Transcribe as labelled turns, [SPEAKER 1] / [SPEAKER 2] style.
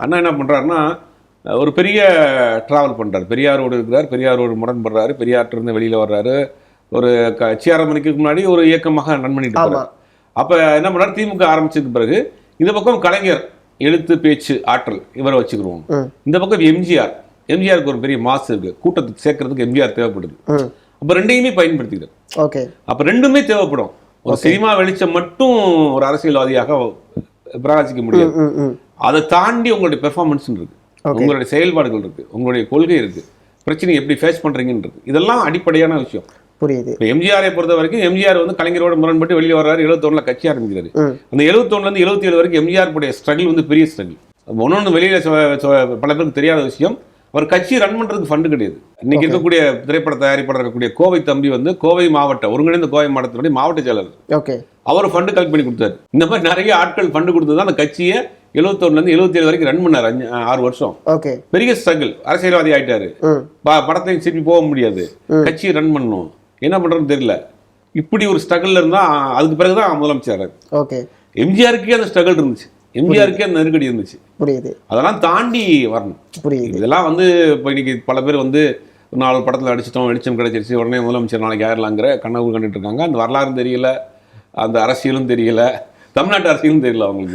[SPEAKER 1] அண்ணா என்ன பண்ணுறாருன்னா ஒரு பெரிய ட்ராவல் பண்ணுறாரு. பெரியாரோடு இருக்கிறார், பெரியாரோடு முரண்படுறாரு, பெரியார்ட்டிருந்து வெளியில் வர்றாரு. ஒரு சிஆர்எம் மணிக்கு முன்னாடி ஒரு இயக்கமாக ரன் பண்ணிட்டு இருக்காரு. அப்போ என்ன பண்ணுறாரு, திமுக ஆரம்பிச்சதுக்கு பிறகு இந்த பக்கம் கலைஞர் எழுத்து பேச்சு ஆற்றல் இவரை வச்சுக்கிடுவோம். இந்த பக்கம் எம்ஜிஆருக்கு ஒரு பெரிய மாசு இருக்கு, கூட்டத்துக்கு சேர்க்கறதுக்கு எம்ஜிஆர் தேவைப்படுது. அப்போ ரெண்டையுமே பயன்படுத்திக்கிறார். அப்போ ரெண்டுமே தேவைப்படும். ஒரு சினிமா வெளிச்சம் மட்டும் ஒரு அரசியல்வாதியாக பிரகாசிக்க முடியாது. அதை தாண்டி உங்களுடைய பெர்ஃபார்மன்ஸ் இருக்கு, உங்களுடைய செயல்பாடுகள் இருக்கு, உங்களுடைய கொள்கை இருக்கு, பிரச்சனை எப்படி ஃபேஸ் பண்றீங்கன்னு இருக்கு. இதெல்லாம் அடிப்படையான விஷயம். புரியுது. எம்ஜிஆரை பொறுத்த வரைக்கும் எம்ஜிஆர் வந்து கலைஞரோட முரண்பட்டு வெளியே வர்றாரு. 71 கட்சி ஆரம்பிக்கிறாரு. அந்த 71 77 வரைக்கும் எம்ஜிஆர் ஸ்ட்ரகிள் வந்து பெரிய ஸ்ட்ரகிள். ஒன்னொன்னு வெளியில பல பேருக்கு தெரியாத விஷயம், அவர் கட்சி ரன் பண்றதுக்கு ஃபண்டு கிடையாது. இன்னைக்கு இருக்கக்கூடிய திரைப்பட தயாரிப்பாளர் இருக்கக்கூடிய கோவை தம்பி வந்து கோவை மாவட்ட ஒருங்கிணைந்த கோவை மாவட்டத்தினுடைய மாவட்ட செயலர். அவர் ஃபண்டு கலெக்ட் பண்ணி கொடுத்தாரு. இந்த மாதிரி நிறைய ஆட்கள் ஃபண்டு கொடுத்து தான் அந்த கட்சியை 71 77 வரைக்கும் ரன் பண்ணாரு. 6 வருஷம் பெரிய ஸ்ட்ரகிள். அரசியல்வாதி ஆயிட்டாரு. படத்தையும் திருப்பி போக முடியாது, கட்சியை ரன் பண்ணணும், என்ன பண்றதுன்னு தெரியல. இப்படி ஒரு ஸ்ட்ரகிள் இருந்தா அதுக்கு பிறகுதான் முதலமைச்சர். எம்ஜிஆருக்கே அந்த ஸ்ட்ரகிள் இருந்துச்சு, எம்ஜிஆருக்கே அந்த நெருக்கடி இருந்துச்சு. அதெல்லாம் தாண்டி வரணும். இதெல்லாம் வந்து இப்போ இன்னைக்கு பல பேர் வந்து 4 படத்தில் அடிச்சிட்டோம், வெளிச்சம் கிடைச்சிருச்சு, உடனே முதலமைச்சர் நாளைக்கு ஆயிரலாங்கிற கனவு கண்டுட்டு இருக்காங்க. அந்த வரலாறும் தெரியல, அந்த அரசியலும் தெரியல, தமிழ்நாட்டு அரசியலும் தெரியல அவங்களுக்கு.